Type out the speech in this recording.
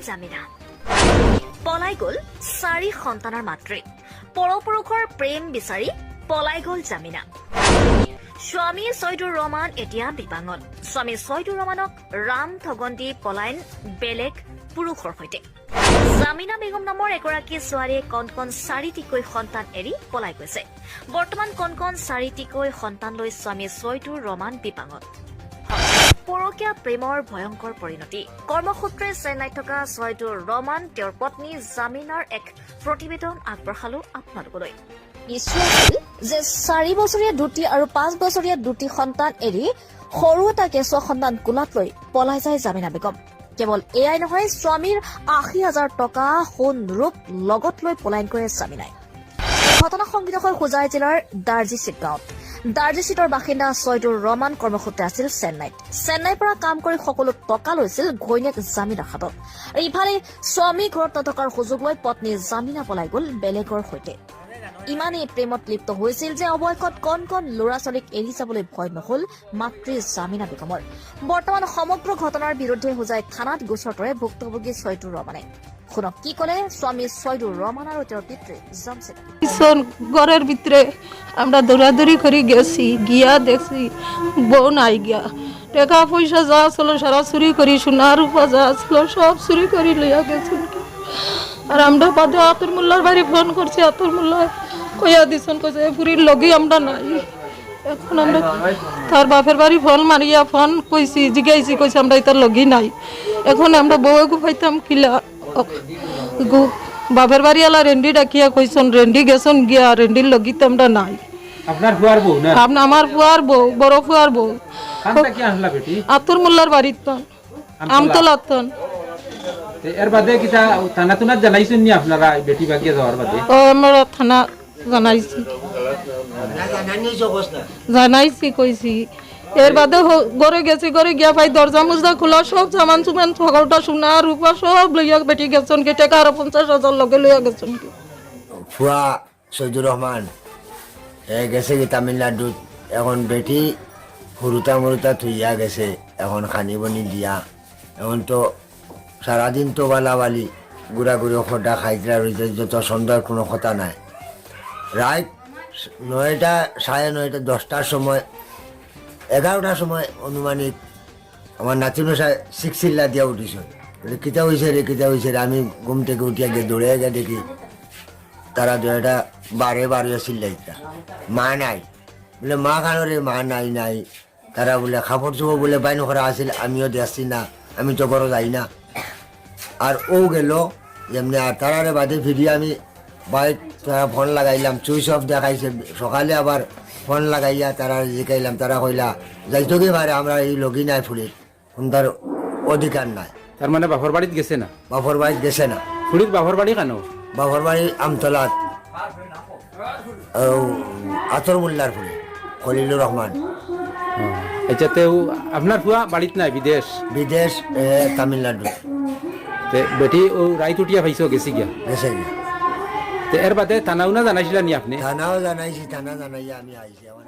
জামিনা পলাই গ'ল 4 সন্তানৰ মাতৃ পৰপুৰুষৰ প্ৰেম বিচাৰি পলাই গ'ল জামিনা স্বামী ছয়দুৰ ৰহমান এতিয়া বিপাঙত স্বামী ছয়দুৰ ৰহমানক ৰাম ঠগন দি পলায়ন বেলেগ পুৰুষৰ সৈতে জামিনা বেগম নামৰ এগৰাকী ছোৱালীয়ে কণ 4টিকৈ সন্তান এৰি পলাই গৈছে বৰ্তমান কণ 4টিকৈ সন্তান লৈ স্বামী ছয়দুৰ ৰহমান বিপাঙত পৰকীয়া প্ৰেমৰ ভয়ংকৰ পৰিণতি কৰ্মসূত্ৰে চেন্নাইত থকা ছয়দুৰ ৰহমান তেওঁৰ পত্নী জামিনাৰ এক প্ৰতিবেদন আগবঢ়ালো আপোনালোকলৈ নিশ্চয় আছিল যে 4 বছৰীয়া দুটি আৰু 5 বছৰীয়া দুটি সন্তান এৰি সৰু এটা কেঁচুৱা সন্তান কোলাত লৈ পলাই যায় জামিনা বেগম কেৱল এয়াই নহয় স্বামীৰ 80,000 টকা সোণ ৰূপ লগত লৈ পলায়ন কৰে জামিনাই ঘটনা সংঘটিত হয় হোজাই জিলাৰ দাৰ্জিচিট গাঁৱত দাৰ্জিচিটৰ বাসিন্দা ছয়দুৰ ৰহমান কৰ্মসূত্ৰে আছিল চেন্নাইৰ পৰা কাম কৰি সকলো টকা লৈছিল ঘৈণীয়েক জামিনাৰ হাতত আৰু ইফালে স্বামী ঘৰত নথকাৰ সুযোগ লৈ পত্নী জামিনা পলাই গ'ল বেলেগৰ সৈতে ইমানেই প্ৰেমত লিপ্ত হৈছিল যে অৱশেষত কণ ল'ৰা ছোৱালীক এৰি যাবলৈ ভয় নহল মাতৃ জামিনা বেগমৰ বৰ্তমান সমগ্ৰ ঘটনাৰ বিৰুদ্ধে হোজাই থানাত গোচৰ তৰে ভুক্তভোগী ছয়দুৰ রহমানে শুনক কি কলে স্বামী ছয়দুর রহমান আর তেওঁৰ পিতৃ জামশেদ ঘরের ভিতরে আমরা দৌড়াদৌড়ি করে গেছি গিয়া দেখছি বউ নাই গিয়া টাকা পয়সা যা ছিল সারা চুরি করি সোনা রূপা যা ছিল সব চুরি করে লইয়া গেছেন আর আমরা বাদে আতর মোল্লার বাড়ি ফোন করছি আতর মোল্লা কইয়া দিছেন কইছে পুরীর লগি আমরা নাই এখন আমরা তার বাপের বাড়ি ফোন মারিয়া ফোন কইছি জিগাইছি কইছে আমরা তার লগি নাই এখন আমরা বউকে পাইতাম কিলা বাপের বাড়ি আলা রেন্ডি ডাকিয়া কইছন রেন্ডি গেছন গিয়া রেন্ডির লগিতে আমরা নাই আপনার ফুয়ার বউ না আপনি আমার ফুয়ার বউ বড় ফুয়ার বউ কানটা কি আসলা বেটি আতর মোল্লার বাড়িতে আমতলাতন এর বাদে কিটা থানা তুনা জানাইছেন নি আপনারা বেটি বাগিয়ে যাওয়ার বাদে ও আমরা থানা জানাইছি জানাইছি কইছি এর বাদে ঘরে গেছি ঘরে গিয়া ভাই দরজা মুজা খোলা সব সামান সুমান সকলটা সোনা রূপা সব লইয়া বেটি গেছেন কি টাকা আর 50,000 লগে লইয়া গেছেন কি ফুয়া ছয়দুর রহমান গেছে কি তামিলনাডু এখন বেটি হুরুতা মুরুতা থুইয়া গেছে এখন খানি বনি দিয়া এখন তো সারাদিন তো বালাবালি ঘুরাঘুরি খোটা খাইতরা রয়েছে যত সন্ধ্যার কোনো কথা নাই রাত 9টা 9:30 10টার সময় 11টার সময় অনুমানিক আমার নাতিনো সিক্সিল্লা দিয়া উঠিছে কিতা হয়েছে রে আমি ঘুম থেকে উঠিয়া গিয়ে দৌড়ে গিয়ে দেখি তারা দুটা বারে চিল্লাইতা মা নাই বলে মা কেন রে মা নাই তারা বলে খাপড় চোপড় বলে বাইন করা আসিল আমিও দেখছি না আমি তো ঘরে যাই না আর ও গেল যেমনি আর তারারে বাদে ফিরিয়ে আমি বাইক ফোন লাগাইলাম সুইচ অফ দেখাইছে সকালে আবার ফোন লাগাইয়া তারা জিকাইলাম তারা কইলা যাইতো কি পারে আমরা এই লগি নাই ফুলির সুন্দর অধিকার নাই তার মানে বাপর বাড়িতে গেছে না বাপর বাড়িতে গেছে না ফুলির বাপর বাড়ি কেন বাপর বাড়ি আমতলাত আতর মোল্লার ফুলি খলিলুর রহমান আচ্ছা তেও আপনার ফুয়া বাড়িতে নাই বিদেশ তামিলনাডু বেটি ও রাইত উঠিয়া পাইছো গেছি গিয়া গেছে গিয়া এর বাদে থানাও না জানাইছিলেন নি আপনি থানাও জানাইছি থানা জানাইয়া আমি আইছি আমার